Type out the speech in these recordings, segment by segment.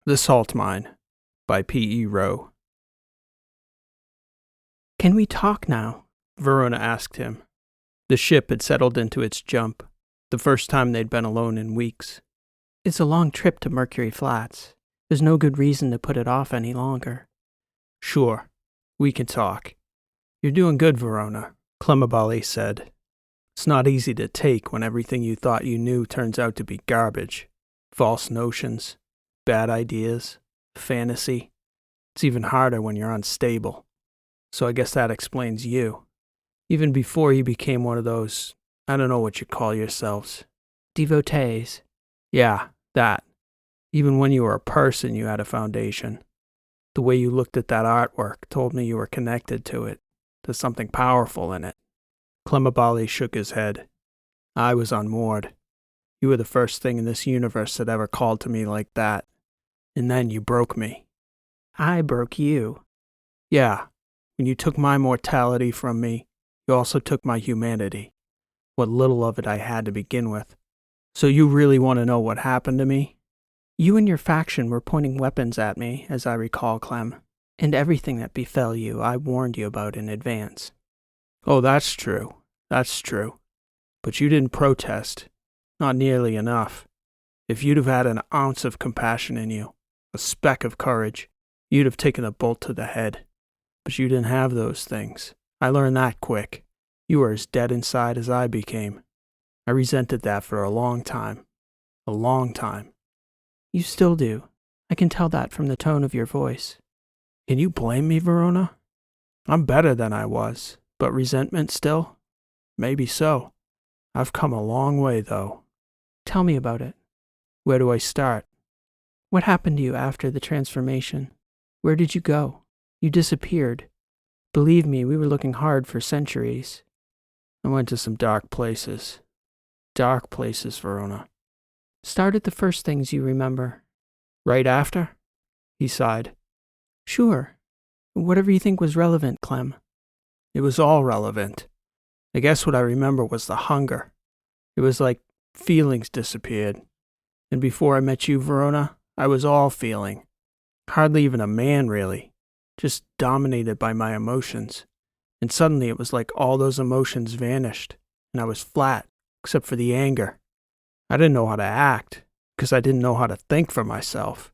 The Salt Mine by P.E. Rowe. "Can we talk now?" Verona asked him. The ship had settled into its jump, the first time they'd been alone in weeks. "It's a long trip to Mercury Flats. There's no good reason to put it off any longer." "Sure, we can talk. You're doing good, Verona," Clemabali said. "It's not easy to take when everything you thought you knew turns out to be garbage. False notions, bad ideas, fantasy. It's even harder when you're unstable. So I guess that explains you. Even before you became one of those, I don't know what you call yourselves." "Devotees." "Yeah, that. Even when you were a person, you had a foundation. The way you looked at that artwork told me you were connected to it. There's something powerful in it." Clemabali shook his head. "I was unmoored. You were the first thing in this universe that ever called to me like that. And then you broke me." "I broke you." "Yeah. When you took my mortality from me, you also took my humanity. What little of it I had to begin with. So you really want to know what happened to me?" "You and your faction were pointing weapons at me, as I recall, Clem. And everything that befell you, I warned you about in advance." "Oh, that's true. That's true. But you didn't protest. Not nearly enough. If you'd have had an ounce of compassion in you, a speck of courage, you'd have taken the bolt to the head. But you didn't have those things. I learned that quick. You were as dead inside as I became. I resented that for a long time. A long time." "You still do. I can tell that from the tone of your voice." "Can you blame me, Verona? I'm better than I was, but resentment still? Maybe so. I've come a long way, though." "Tell me about it. Where do I start?" What happened to you after the transformation? Where did you go? You disappeared. Believe me, we were looking hard for centuries." "I went to some dark places. Dark places, Verona." "Start at the first things you remember." "Right after?" He sighed. "Sure. Whatever you think was relevant, Clem." It was all relevant. I guess what I remember was the hunger. It was like feelings disappeared. And before I met you, Verona, I was all feeling. Hardly even a man, really. Just dominated by my emotions. And suddenly it was like all those emotions vanished, and I was flat, except for the anger. I didn't know how to act, because I didn't know how to think for myself.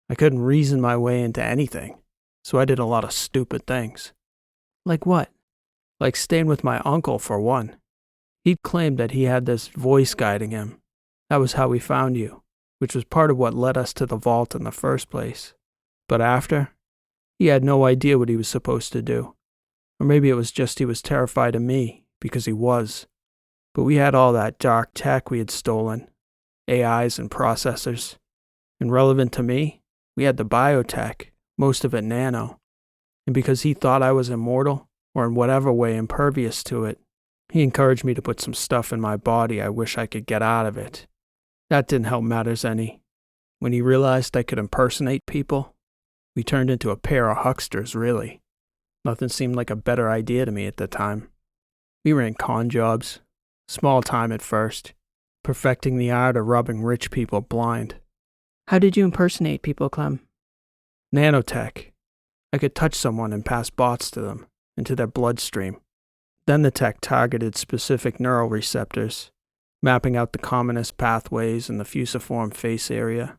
I couldn't reason my way into anything, so I did a lot of stupid things. "Like what?" Like staying with my uncle, for one. He'd claimed that he had this voice guiding him. That was how we found you, which was part of what led us to the vault in the first place. But after, he had no idea what he was supposed to do. Or maybe it was just he was terrified of me, because he was. But we had all that dark tech we had stolen, AIs and processors. And relevant to me, we had the biotech, most of it nano. And because he thought I was immortal, or in whatever way impervious to it, he encouraged me to put some stuff in my body I wish I could get out of it. That didn't help matters any. When he realized I could impersonate people, we turned into a pair of hucksters, really. Nothing seemed like a better idea to me at the time. We ran con jobs, small time at first, perfecting the art of rubbing rich people blind. "How did you impersonate people, Clem?" Nanotech. I could touch someone and pass bots to them, into their bloodstream. Then the tech targeted specific neural receptors, mapping out the commonest pathways in the fusiform face area.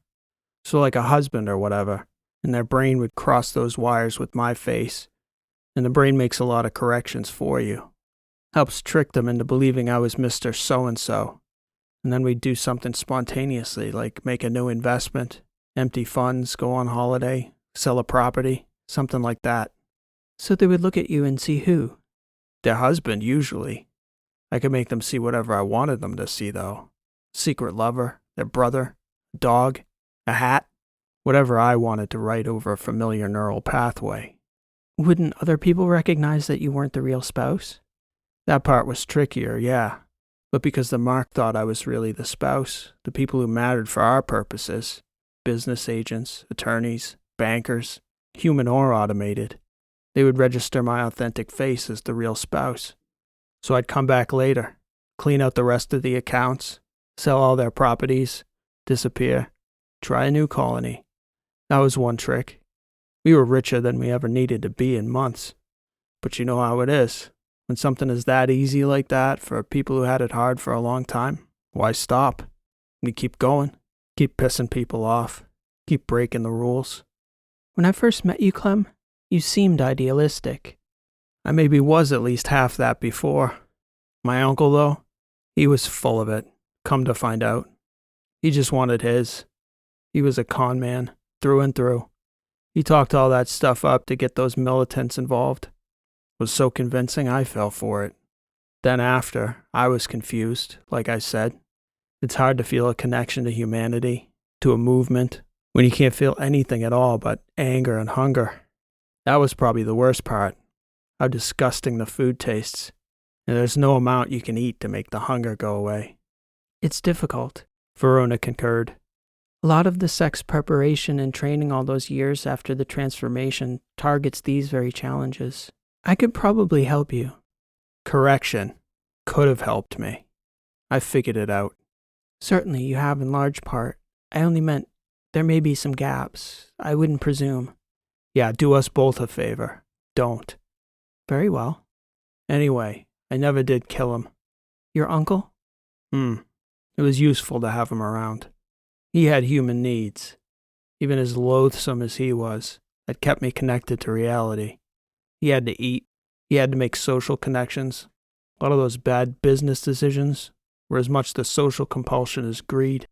So like a husband or whatever, and their brain would cross those wires with my face, and the brain makes a lot of corrections for you. Helps trick them into believing I was Mr. So-and-so. And then we'd do something spontaneously, like make a new investment, empty funds, go on holiday, sell a property, something like that. "So they would look at you and see who?" Their husband, usually. I could make them see whatever I wanted them to see, though. Secret lover, their brother, a dog, a hat, whatever I wanted to write over a familiar neural pathway. "Wouldn't other people recognize that you weren't the real spouse?" That part was trickier, yeah. But because the mark thought I was really the spouse, the people who mattered for our purposes, business agents, attorneys, bankers, human or automated, they would register my authentic face as the real spouse. So I'd come back later, clean out the rest of the accounts, sell all their properties, disappear, try a new colony, That was one trick. We were richer than we ever needed to be in months. But you know how it is. When something is that easy like that for people who had it hard for a long time, why stop? We keep going. Keep pissing people off. Keep breaking the rules. When I first met you, Clem, you seemed idealistic. I maybe was at least half that before. My uncle, though, he was full of it, come to find out. He just wanted his. He was a con man, through and through. He talked all that stuff up to get those militants involved. It was so convincing I fell for it. Then after, I was confused, like I said. It's hard to feel a connection to humanity, to a movement, when you can't feel anything at all but anger and hunger. That was probably the worst part, how disgusting the food tastes. And there's no amount you can eat to make the hunger go away. It's difficult, Verona concurred. A lot of the sex preparation and training all those years after the transformation targets these very challenges. I could probably help you. Correction. Could have helped me. I figured it out. Certainly you have in large part. I only meant there may be some gaps. I wouldn't presume. Yeah, do us both a favor. Don't. Very well. Anyway, I never did kill him. Your uncle? It was useful to have him around. He had human needs. Even as loathsome as he was, that kept me connected to reality. He had to eat. He had to make social connections. A lot of those bad business decisions were as much the social compulsion as greed.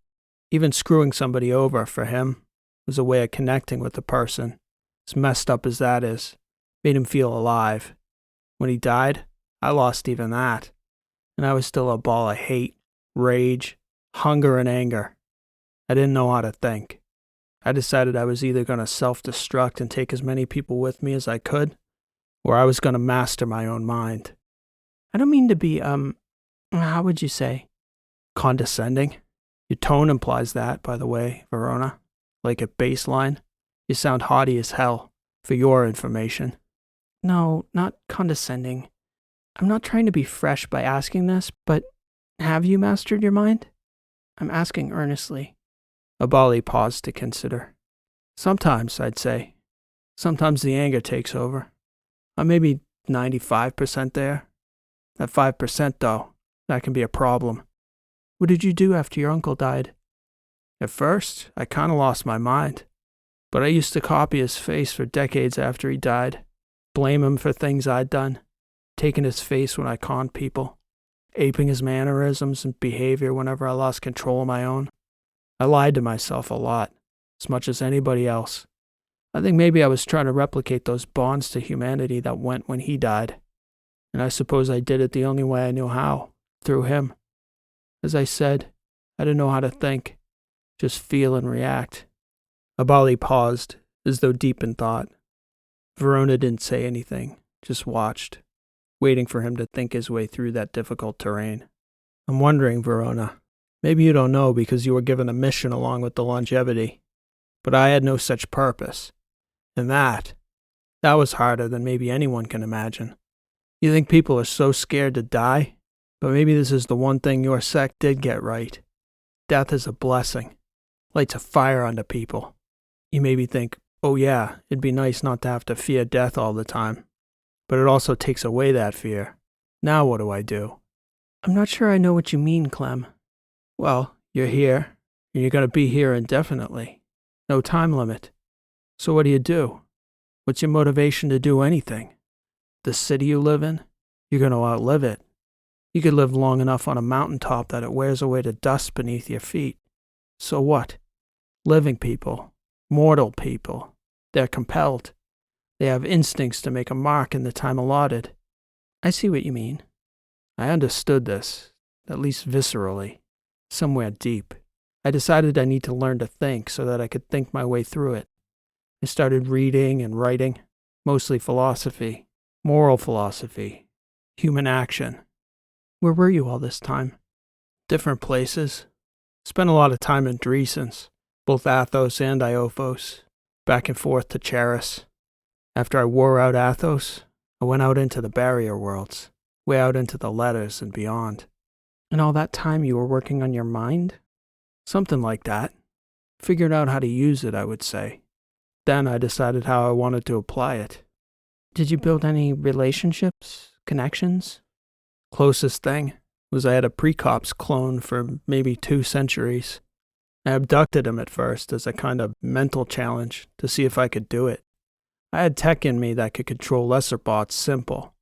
Even screwing somebody over, for him, was a way of connecting with the person. As messed up as that is, made him feel alive. When he died, I lost even that. And I was still a ball of hate, rage, hunger, and anger. I didn't know how to think. I decided I was either going to self-destruct and take as many people with me as I could, or I was going to master my own mind. I don't mean to be, how would you say? Condescending? Your tone implies that, by the way, Verona. Like at baseline. You sound haughty as hell, for your information. No, not condescending. I'm not trying to be fresh by asking this, but have you mastered your mind? I'm asking earnestly. Abali paused to consider. Sometimes, I'd say. Sometimes the anger takes over. I'm maybe 95% there. That 5%, though, that can be a problem. What did you do after your uncle died? At first, I kind of lost my mind. But I used to copy his face for decades after he died. Blame him for things I'd done. Taking his face when I conned people. Aping his mannerisms and behavior whenever I lost control of my own. I lied to myself a lot, as much as anybody else. I think maybe I was trying to replicate those bonds to humanity that went when he died. And I suppose I did it the only way I knew how, through him. As I said, I didn't know how to think, just feel and react. Abali paused, as though deep in thought. Verona didn't say anything, just watched, waiting for him to think his way through that difficult terrain. I'm wondering, Verona, maybe you don't know because you were given a mission along with the longevity, but I had no such purpose. And that was harder than maybe anyone can imagine. You think people are so scared to die? But maybe this is the one thing your sect did get right. Death is a blessing. Lights a fire under people. You maybe think, oh yeah, it'd be nice not to have to fear death all the time. But it also takes away that fear. Now what do I do? I'm not sure I know what you mean, Clem. Well, you're here, and you're going to be here indefinitely. No time limit. So what do? What's your motivation to do anything? The city you live in? You're going to outlive it. You could live long enough on a mountaintop that it wears away to dust beneath your feet. So what? Living people. Mortal people. They're compelled. They have instincts to make a mark in the time allotted. I see what you mean. I understood this, at least viscerally, somewhere deep. I decided I need to learn to think so that I could think my way through it. I started reading and writing, mostly philosophy, moral philosophy, human action. Where were you all this time? Different places. Spent a lot of time in Dresens, both Athos and Iophos, back and forth to Charis. After I wore out Athos, I went out into the barrier worlds, way out into the letters and beyond. And all that time you were working on your mind? Something like that. Figured out how to use it, I would say. Then I decided how I wanted to apply it. Did you build any relationships, connections? Closest thing was I had a pre-cops clone for maybe 2 centuries. I abducted him at first as a kind of mental challenge to see if I could do it. I had tech in me that could control lesser bots simple,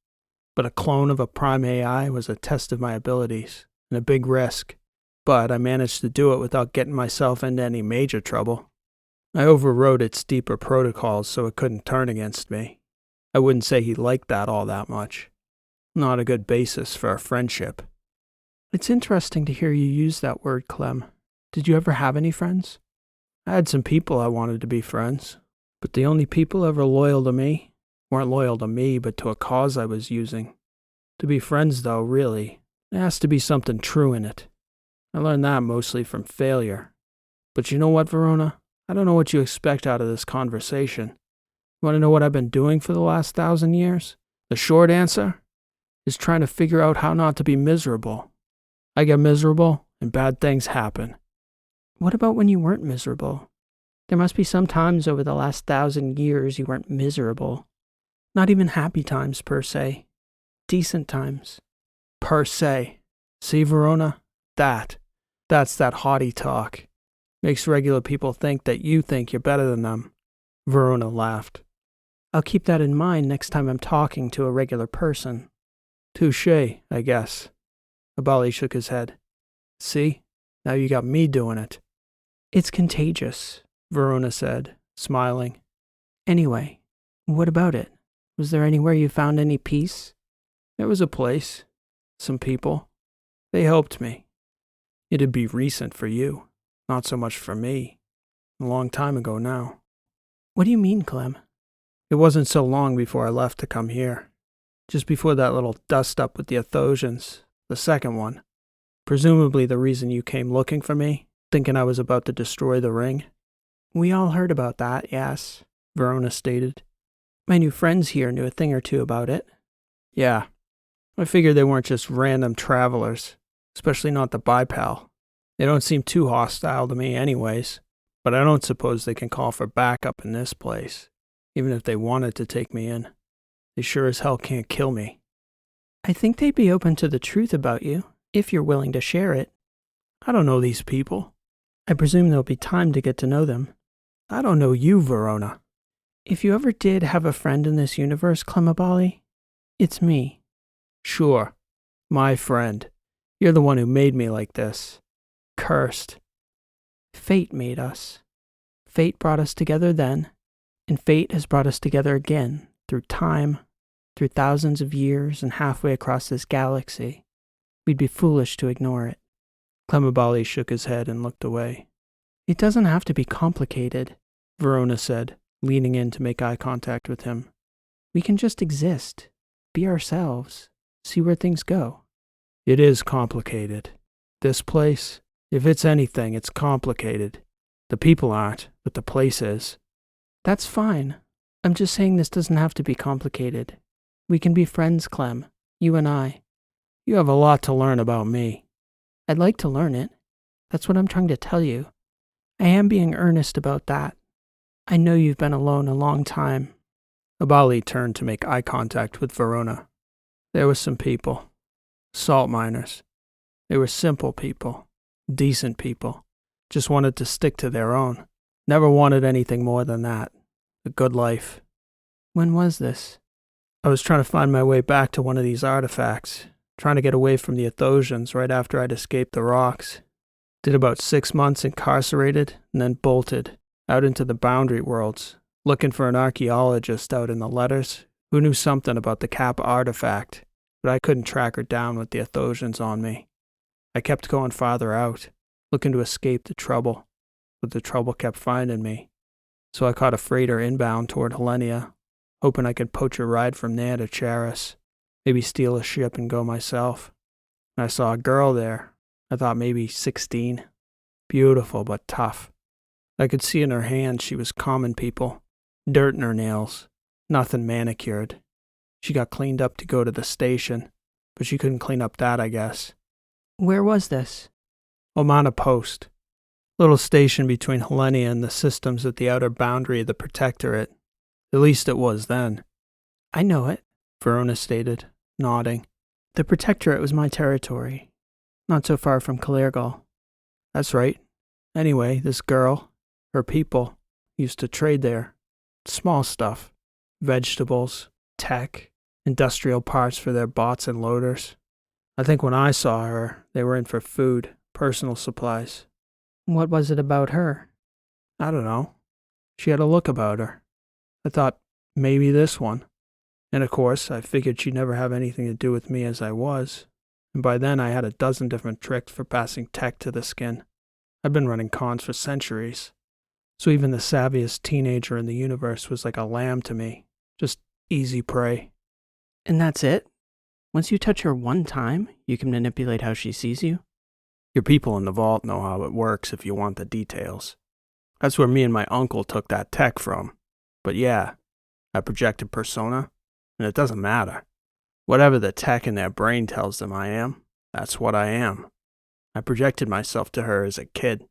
but a clone of a prime AI was a test of my abilities and a big risk. But I managed to do it without getting myself into any major trouble. I overrode its deeper protocols so it couldn't turn against me. I wouldn't say he liked that all that much. Not a good basis for a friendship. It's interesting to hear you use that word, Clem. Did you ever have any friends? I had some people I wanted to be friends, but the only people ever loyal to me weren't loyal to me but to a cause I was using. To be friends, though, really, there has to be something true in it. I learned that mostly from failure. But you know what, Verona? I don't know what you expect out of this conversation. You want to know what I've been doing for the last 1,000 years? The short answer is trying to figure out how not to be miserable. I get miserable, and bad things happen. What about when you weren't miserable? There must be some times over the last 1,000 years you weren't miserable. Not even happy times, per se. Decent times. Per se. See, Verona? That's that haughty talk. Makes regular people think that you think you're better than them. Verona laughed. I'll keep that in mind next time I'm talking to a regular person. Touché, I guess. Abali shook his head. See? Now you got me doing it. It's contagious, Verona said, smiling. Anyway, what about it? Was there anywhere you found any peace? There was a place. Some people. They helped me. It'd be recent for you. Not so much for me. A long time ago now. What do you mean, Clem? It wasn't so long before I left to come here. Just before that little dust-up with the Athosians, the second one. Presumably the reason you came looking for me, thinking I was about to destroy the ring. We all heard about that, yes, Verona stated. My new friends here knew a thing or two about it. Yeah. I figured they weren't just random travelers, especially not the Bipal. They don't seem too hostile to me anyways, but I don't suppose they can call for backup in this place, even if they wanted to take me in. They sure as hell can't kill me. I think they'd be open to the truth about you, if you're willing to share it. I don't know these people. I presume there'll be time to get to know them. I don't know you, Verona. If you ever did have a friend in this universe, Clemabali, it's me. Sure. My friend. You're the one who made me like this. Cursed. Fate made us. Fate brought us together then, and fate has brought us together again, through time, through thousands of years and halfway across this galaxy. We'd be foolish to ignore it. Clemabali shook his head and looked away. It doesn't have to be complicated, Verona said, leaning in to make eye contact with him. We can just exist, be ourselves, see where things go. It is complicated. This place, if it's anything, it's complicated. The people aren't, but the place is. That's fine. I'm just saying this doesn't have to be complicated. We can be friends, Clem, you and I. You have a lot to learn about me. I'd like to learn it. That's what I'm trying to tell you. I am being earnest about that. I know you've been alone a long time. Abali turned to make eye contact with Verona. There were some people. Salt miners. They were simple people. Decent people. Just wanted to stick to their own. Never wanted anything more than that. A good life. When was this? I was trying to find my way back to one of these artifacts. Trying to get away from the Athosians right after I'd escaped the rocks. Did about 6 months incarcerated and then bolted out into the boundary worlds, looking for an archaeologist out in the letters who knew something about the Cap artifact, but I couldn't track her down with the Athosians on me. I kept going farther out, looking to escape the trouble, but the trouble kept finding me. So I caught a freighter inbound toward Linnea, hoping I could poach a ride from there to Charis, maybe steal a ship and go myself. And I saw a girl there. I thought maybe 16. Beautiful, but tough. I could see in her hands she was common people. Dirt in her nails. Nothing manicured. She got cleaned up to go to the station, but she couldn't clean up that, I guess. Where was this? Omana Post. Little station between Linnea and the systems at the outer boundary of the Protectorate. At least it was then. I know it, Verona stated, nodding. The Protectorate was my territory, not so far from Calergal. That's right. Anyway, this girl, her people, used to trade there. Small stuff. Vegetables, tech, industrial parts for their bots and loaders. I think when I saw her, they were in for food, personal supplies. What was it about her? I don't know. She had a look about her. I thought, maybe this one. And of course, I figured she'd never have anything to do with me as I was. And by then I had a dozen different tricks for passing tech to the skin. I'd been running cons for centuries. So even the savviest teenager in the universe was like a lamb to me. Just easy prey. And that's it? Once you touch her one time, you can manipulate how she sees you? Your people in the vault know how it works if you want the details. That's where me and my uncle took that tech from. But yeah, I projected persona, and it doesn't matter. Whatever the tech in their brain tells them I am, that's what I am. I projected myself to her as a kid.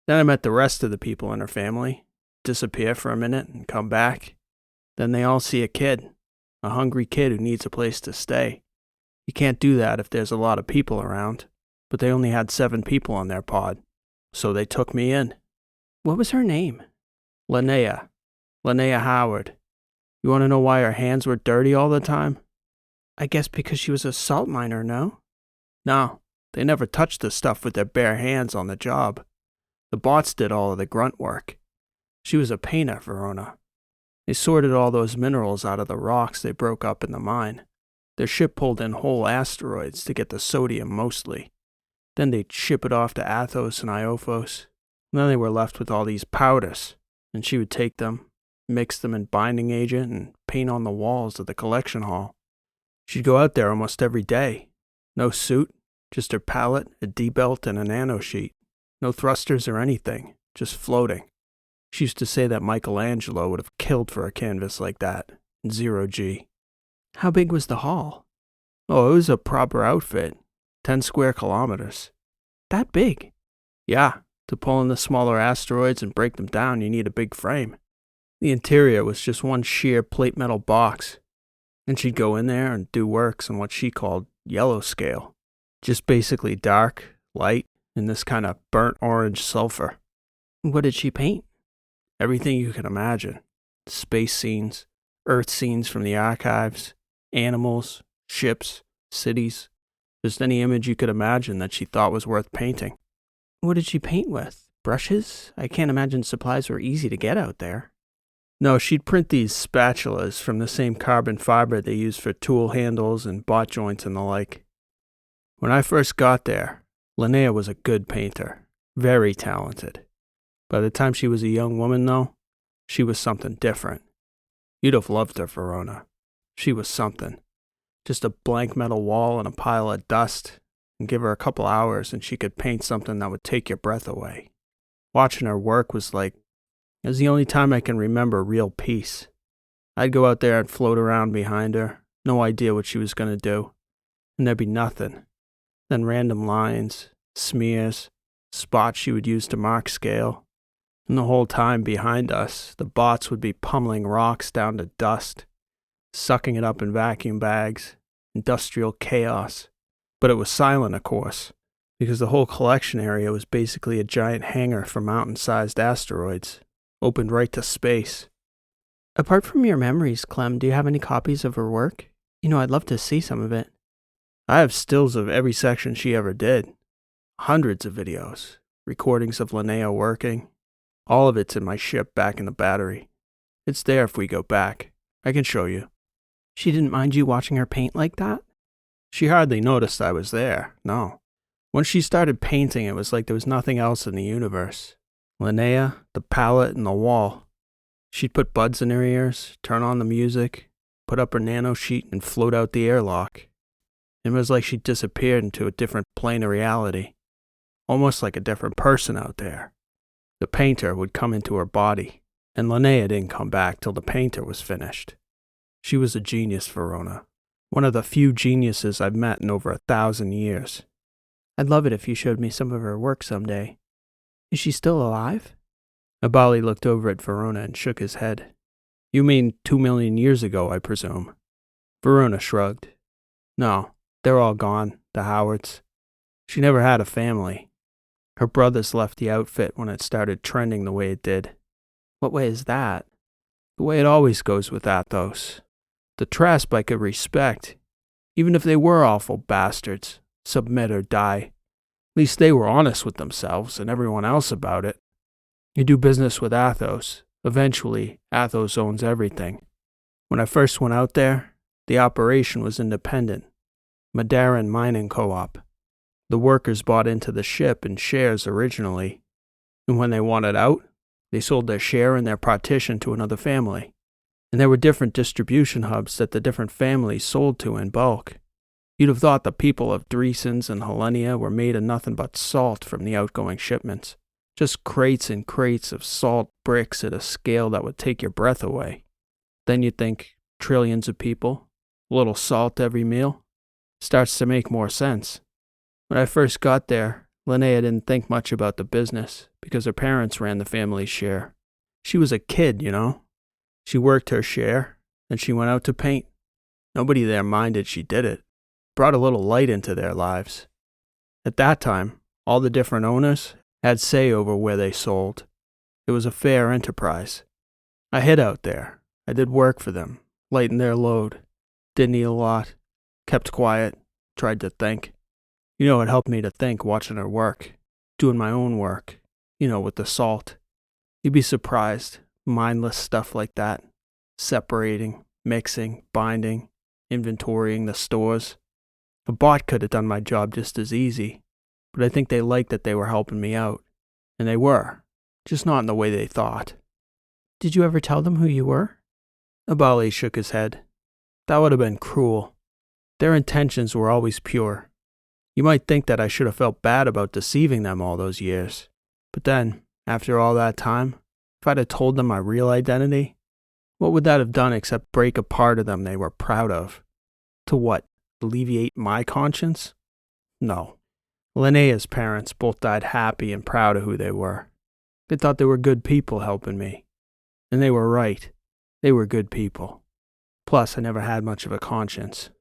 Then I met the rest of the people in her family, disappear for a minute and come back. Then they all see a kid, a hungry kid who needs a place to stay. You can't do that if there's a lot of people around. But they only had 7 people on their pod, so they took me in. What was her name? Linnea. Linnea Howard. You want to know why her hands were dirty all the time? I guess because she was a salt miner, no? No, they never touched the stuff with their bare hands on the job. The bots did all of the grunt work. She was a painter, Verona. They sorted all those minerals out of the rocks they broke up in the mine. Their ship pulled in whole asteroids to get the sodium mostly. Then they'd ship it off to Athos and Iophos. And then they were left with all these powders, and she would take them, mix them in binding agent, and paint on the walls of the collection hall. She'd go out there almost every day. No suit, just her palette, a D-belt, and a nano sheet. No thrusters or anything, just floating. She used to say that Michelangelo would have killed for a canvas like that, in 0G. How big was the hall? Oh, it was a proper outfit. 10 square kilometers. That big? Yeah, to pull in the smaller asteroids and break them down, you need a big frame. The interior was just one sheer plate metal box. And she'd go in there and do works on what she called yellow scale. Just basically dark, light, and this kind of burnt orange sulfur. What did she paint? Everything you can imagine. Space scenes, Earth scenes from the archives, animals, ships, cities. Just any image you could imagine that she thought was worth painting. What did she paint with? Brushes? I can't imagine supplies were easy to get out there. No, she'd print these spatulas from the same carbon fiber they use for tool handles and bot joints and the like. When I first got there, Linnea was a good painter, very talented. By the time she was a young woman, though, she was something different. You'd have loved her, Verona. She was something. Just a blank metal wall and a pile of dust, and give her a couple hours and she could paint something that would take your breath away. Watching her work was it was the only time I can remember real peace. I'd go out there and float around behind her, no idea what she was going to do, and there'd be nothing. Then random lines, smears, spots she would use to mark scale. And the whole time behind us, the bots would be pummeling rocks down to dust, sucking it up in vacuum bags, industrial chaos. But it was silent, of course, because the whole collection area was basically a giant hangar for mountain-sized asteroids, opened right to space. Apart from your memories, Clem, do you have any copies of her work? I'd love to see some of it. I have stills of every section she ever did. Hundreds of videos, recordings of Linnea working. All of it's in my ship back in the battery. It's there if we go back. I can show you. She didn't mind you watching her paint like that? She hardly noticed I was there, no. Once she started painting, it was like there was nothing else in the universe. Linnea, the palette, and the wall. She'd put buds in her ears, turn on the music, put up her nano sheet, and float out the airlock. It was like she disappeared into a different plane of reality. Almost like a different person out there. The painter would come into her body, and Linnea didn't come back till the painter was finished. She was a genius, Verona. One of the few geniuses I've met in over 1,000 years. I'd love it if you showed me some of her work someday. Is she still alive? Abali looked over at Verona and shook his head. You mean 2 million years ago, I presume? Verona shrugged. No, they're all gone, the Howards. She never had a family. Her brothers left the outfit when it started trending the way it did. What way is that? The way it always goes with Athos. The Trasp I could respect. Even if they were awful bastards, submit or die. At least they were honest with themselves and everyone else about it. You do business with Athos. Eventually, Athos owns everything. When I first went out there, the operation was independent. Madarin Mining Co-op. The workers bought into the ship in shares originally, and when they wanted out, they sold their share and their partition to another family. And there were different distribution hubs that the different families sold to in bulk. You'd have thought the people of Dreesens and Linnea were made of nothing but salt from the outgoing shipments. Just crates and crates of salt bricks at a scale that would take your breath away. Then you'd think, trillions of people, a little salt every meal. Starts to make more sense. When I first got there, Linnea didn't think much about the business because her parents ran the family's share. She was a kid, you know. She worked her share, and she went out to paint. Nobody there minded she did it. Brought a little light into their lives. At that time, all the different owners had say over where they sold. It was a fair enterprise. I hid out there. I did work for them, lightened their load. Didn't eat a lot. Kept quiet. Tried to think. You know, it helped me to think watching her work. Doing my own work. You know, with the salt. You'd be surprised. Mindless stuff like that. Separating, mixing, binding, inventorying the stores. A bot could have done my job just as easy. But I think they liked that they were helping me out. And they were. Just not in the way they thought. Did you ever tell them who you were? Abali shook his head. That would have been cruel. Their intentions were always pure. You might think that I should have felt bad about deceiving them all those years. But then, after all that time, if I'd have told them my real identity, what would that have done except break a part of them they were proud of? To what? Alleviate my conscience? No. Linnea's parents both died happy and proud of who they were. They thought they were good people helping me. And they were right. They were good people. Plus, I never had much of a conscience.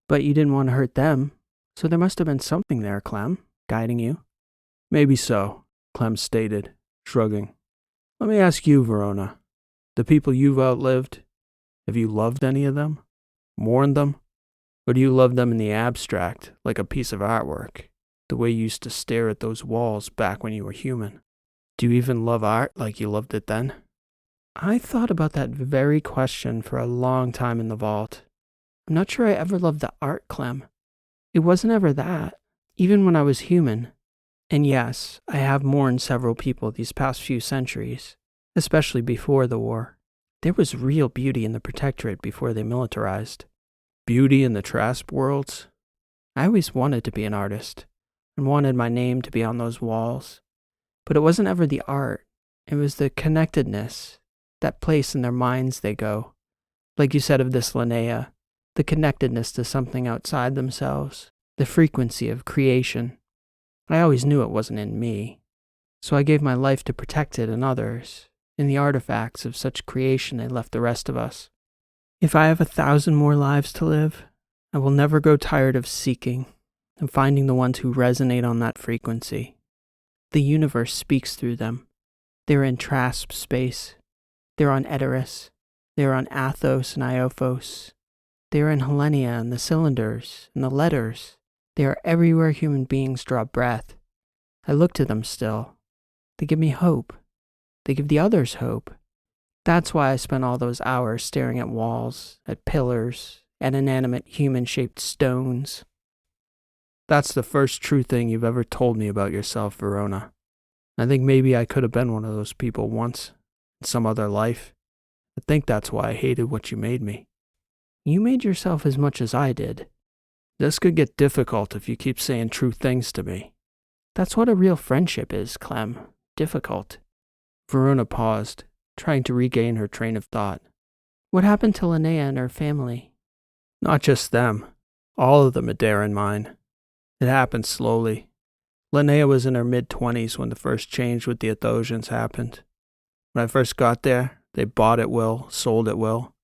But you didn't want to hurt them, so there must have been something there, Clem, guiding you. Maybe so, Clem stated, shrugging. Let me ask you, Verona. The people you've outlived, have you loved any of them? Mourned them? Or do you love them in the abstract, like a piece of artwork, the way you used to stare at those walls back when you were human? Do you even love art like you loved it then? I thought about that very question for a long time in the vault. I'm not sure I ever loved the art, Clem. It wasn't ever that, even when I was human. And yes, I have mourned several people these past few centuries, especially before the war. There was real beauty in the Protectorate before they militarized. Beauty in the Trasp worlds? I always wanted to be an artist, and wanted my name to be on those walls. But it wasn't ever the art. It was the connectedness, that place in their minds they go. Like you said of this Linnea, the connectedness to something outside themselves, the frequency of creation. I always knew it wasn't in me, so I gave my life to protect it in others, in the artifacts of such creation they left the rest of us. If I have 1,000 more lives to live, I will never grow tired of seeking and finding the ones who resonate on that frequency. The universe speaks through them. They're in Trasp space. They're on Edoras. They're on Athos and Iophos. They are in Linnea and the cylinders and the letters. They are everywhere human beings draw breath. I look to them still. They give me hope. They give the others hope. That's why I spent all those hours staring at walls, at pillars, at inanimate human-shaped stones. That's the first true thing you've ever told me about yourself, Verona. I think maybe I could have been one of those people once, in some other life. I think that's why I hated what you made me. You made yourself as much as I did. This could get difficult if you keep saying true things to me. That's what a real friendship is, Clem. Difficult. Verona paused, trying to regain her train of thought. What happened to Linnea and her family? Not just them. All of them are there in mine. It happened slowly. Linnea was in her mid-20s when the first change with the Athosians happened. When I first got there, they bought at will, sold at will.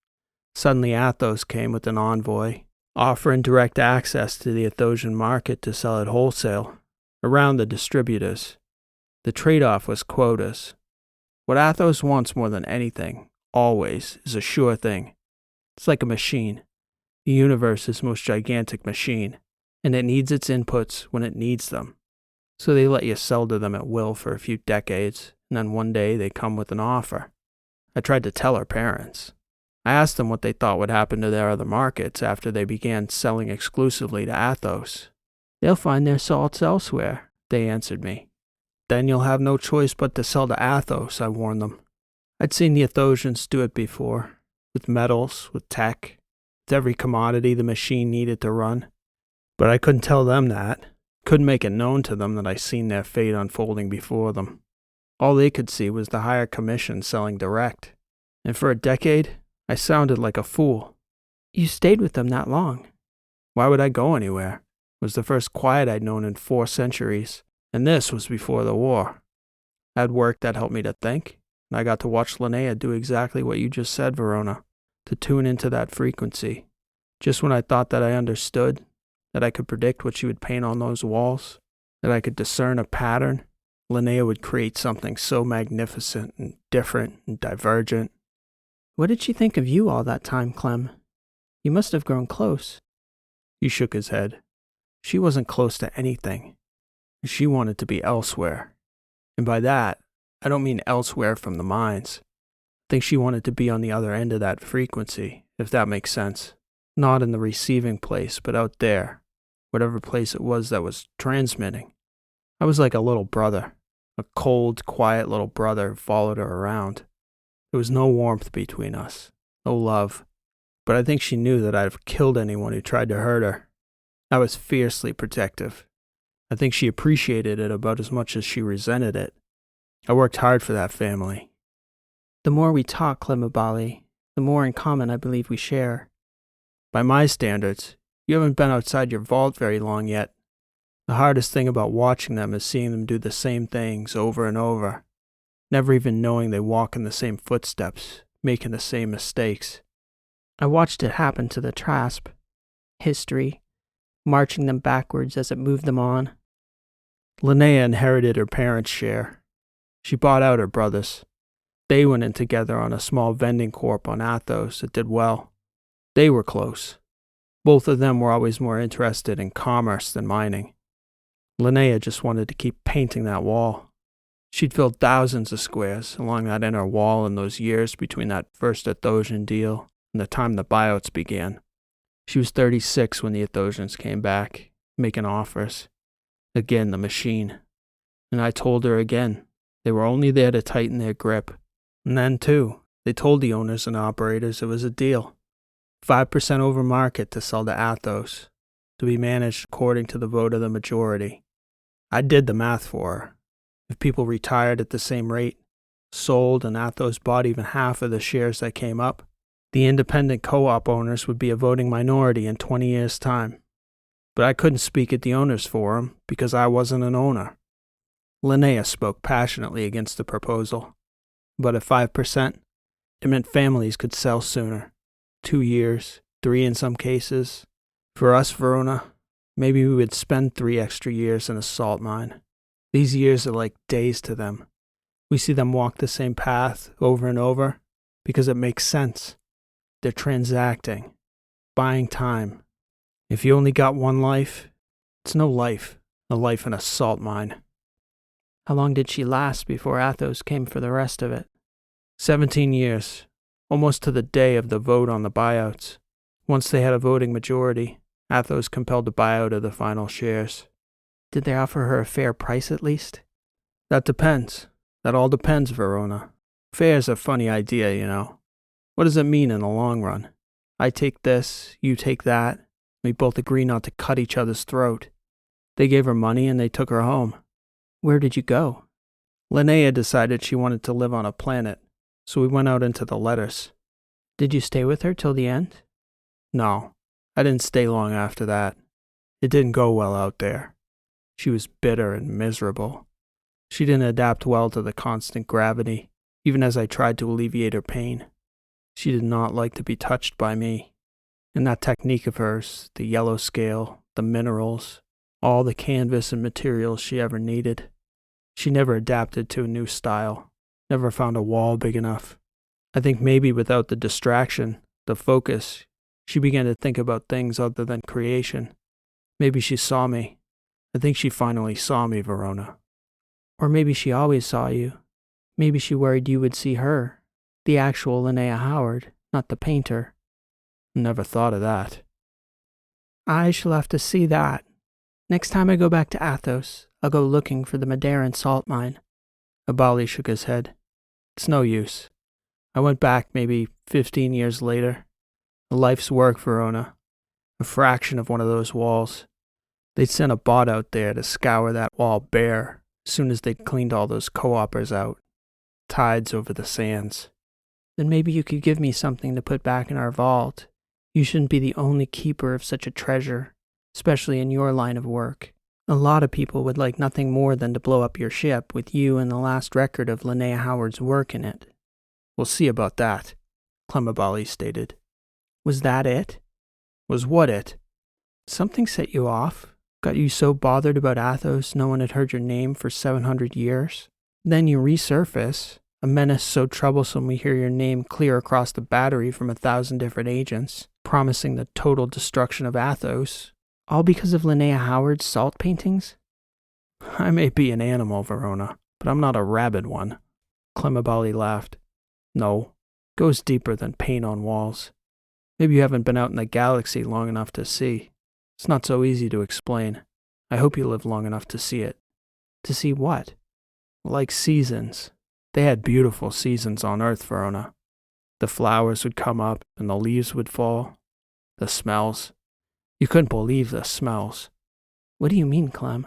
Suddenly Athos came with an envoy, offering direct access to the Athosian market to sell at wholesale, around the distributors. The trade-off was quotas. What Athos wants more than anything, always, is a sure thing. It's like a machine, the universe's most gigantic machine, and it needs its inputs when it needs them. So they let you sell to them at will for a few decades, and then one day they come with an offer. I tried to tell her parents. I asked them what they thought would happen to their other markets after they began selling exclusively to Athos. They'll find their salts elsewhere, they answered me. Then you'll have no choice but to sell to Athos, I warned them. I'd seen the Athosians do it before, with metals, with tech, with every commodity the machine needed to run. But I couldn't tell them that. Couldn't make it known to them that I seen their fate unfolding before them. All they could see was the higher commission selling direct. And for a decade, I sounded like a fool. You stayed with them that long. Why would I go anywhere? It was the first quiet I'd known in 4 centuries, and this was before the war. I had work that helped me to think, and I got to watch Linnea do exactly what you just said, Verona, to tune into that frequency. Just when I thought that I understood, that I could predict what she would paint on those walls, that I could discern a pattern, Linnea would create something so magnificent and different and divergent. What did she think of you all that time, Clem? You must have grown close. He shook his head. She wasn't close to anything. She wanted to be elsewhere. And by that, I don't mean elsewhere from the mines. I think she wanted to be on the other end of that frequency, if that makes sense. Not in the receiving place, but out there, whatever place it was that was transmitting. I was like a little brother, a cold, quiet little brother who followed her around. There was no warmth between us, no love, but I think she knew that I'd have killed anyone who tried to hurt her. I was fiercely protective. I think she appreciated it about as much as she resented it. I worked hard for that family. The more we talk, Clemabali, the more in common I believe we share. By my standards, you haven't been outside your vault very long yet. The hardest thing about watching them is seeing them do the same things over and over, never even knowing they walk in the same footsteps, making the same mistakes. I watched it happen to the Trasp. History, marching them backwards as it moved them on. Linnea inherited her parents' share. She bought out her brothers. They went in together on a small vending corp on Athos that did well. They were close. Both of them were always more interested in commerce than mining. Linnea just wanted to keep painting that wall. She'd filled thousands of squares along that inner wall in those years between that first Athosian deal and the time the buyouts began. She was 36 when the Athosians came back, making offers. Again, the machine. And I told her again, they were only there to tighten their grip. And then, too, they told the owners and operators it was a deal. 5% over market to sell to Athos, to be managed according to the vote of the majority. I did the math for her. If people retired at the same rate, sold, and Athos bought even half of the shares that came up, the independent co-op owners would be a voting minority in 20 years' time. But I couldn't speak at the owners' forum because I wasn't an owner. Linnea spoke passionately against the proposal. But at 5%, it meant families could sell sooner. 2 years, 3 in some cases. For us, Verona, maybe we would spend 3 extra years in a salt mine. These years are like days to them. We see them walk the same path over and over because it makes sense. They're transacting, buying time. If you only got one life, it's no life, a life in a salt mine. How long did she last before Athos came for the rest of it? 17 years, almost to the day of the vote on the buyouts. Once they had a voting majority, Athos compelled to buy out of the final shares. Did they offer her a fair price at least? That depends. That all depends, Verona. Fair's a funny idea, you know. What does it mean in the long run? I take this, you take that. We both agree not to cut each other's throat. They gave her money and they took her home. Where did you go? Linnea decided she wanted to live on a planet, so we went out into the letters. Did you stay with her till the end? No, I didn't stay long after that. It didn't go well out there. She was bitter and miserable. She didn't adapt well to the constant gravity, even as I tried to alleviate her pain. She did not like to be touched by me. And that technique of hers, the yellow scale, the minerals, all the canvas and materials she ever needed. She never adapted to a new style, never found a wall big enough. I think maybe without the distraction, the focus, she began to think about things other than creation. Maybe she saw me. I think she finally saw me, Verona. Or maybe she always saw you. Maybe she worried you would see her, the actual Linnea Howard, not the painter. Never thought of that. I shall have to see that. Next time I go back to Athos, I'll go looking for the Madeiran salt mine. Abali shook his head. It's no use. I went back maybe 15 years later. A life's work, Verona. A fraction of one of those walls. They'd sent a bot out there to scour that wall bare as soon as they'd cleaned all those co-opers out. Tides over the sands. Then maybe you could give me something to put back in our vault. You shouldn't be the only keeper of such a treasure, especially in your line of work. A lot of people would like nothing more than to blow up your ship with you and the last record of Linnea Howard's work in it. We'll see about that, Clemabali stated. Was that it? Was what it? Something set you off? Got you so bothered about Athos no one had heard your name for 700 years? Then you resurface, a menace so troublesome we hear your name clear across the battery from 1,000 different agents, promising the total destruction of Athos, all because of Linnea Howard's salt paintings? I may be an animal, Verona, but I'm not a rabid one. Clemabali laughed. No, goes deeper than paint on walls. Maybe you haven't been out in the galaxy long enough to see. It's not so easy to explain. I hope you live long enough to see it. To see what? Like seasons. They had beautiful seasons on Earth, Verona. The flowers would come up and the leaves would fall. The smells. You couldn't believe the smells. What do you mean, Clem?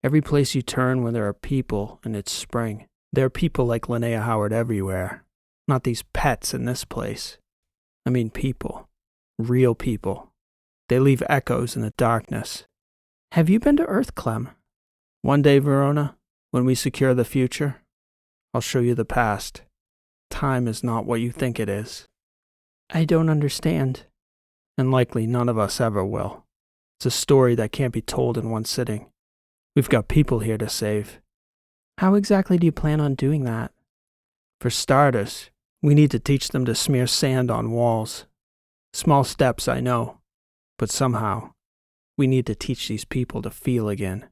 Every place you turn when there are people and it's spring. There are people like Linnea Howard everywhere. Not these pets in this place. I mean people. Real people. They leave echoes in the darkness. Have you been to Earth, Clem? One day, Verona, when we secure the future, I'll show you the past. Time is not what you think it is. I don't understand. And likely none of us ever will. It's a story that can't be told in one sitting. We've got people here to save. How exactly do you plan on doing that? For starters, we need to teach them to smear sand on walls. Small steps, I know. But somehow, we need to teach these people to feel again.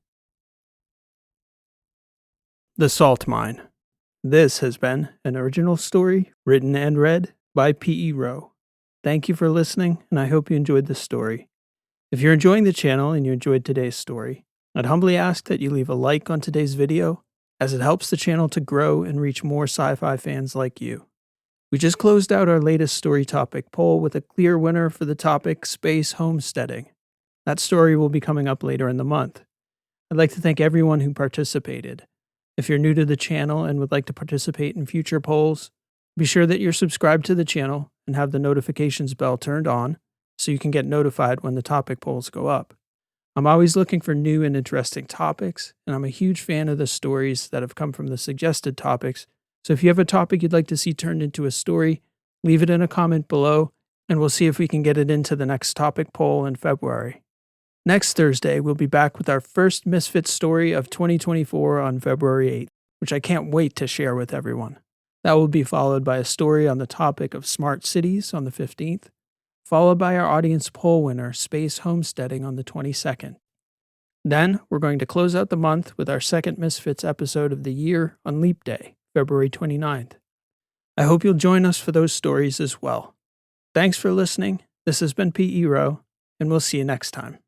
The Salt Mine. This has been an original story written and read by P.E. Rowe. Thank you for listening, and I hope you enjoyed this story. If you're enjoying the channel and you enjoyed today's story, I'd humbly ask that you leave a like on today's video, as it helps the channel to grow and reach more sci-fi fans like you. We just closed out our latest story topic poll with a clear winner for the topic Space Homesteading. That story will be coming up later in the month. I'd like to thank everyone who participated. If you're new to the channel and would like to participate in future polls, be sure that you're subscribed to the channel and have the notifications bell turned on so you can get notified when the topic polls go up. I'm always looking for new and interesting topics, and I'm a huge fan of the stories that have come from the suggested topics. So if you have a topic you'd like to see turned into a story, leave it in a comment below, and we'll see if we can get it into the next topic poll in February. Next Thursday, we'll be back with our first Misfit story of 2024 on February 8th, which I can't wait to share with everyone. That will be followed by a story on the topic of smart cities on the 15th, followed by our audience poll winner, Space Homesteading, on the 22nd. Then, we're going to close out the month with our second Misfits episode of the year on Leap Day, February 29th. I hope you'll join us for those stories as well. Thanks for listening. This has been P.E. Rowe, and we'll see you next time.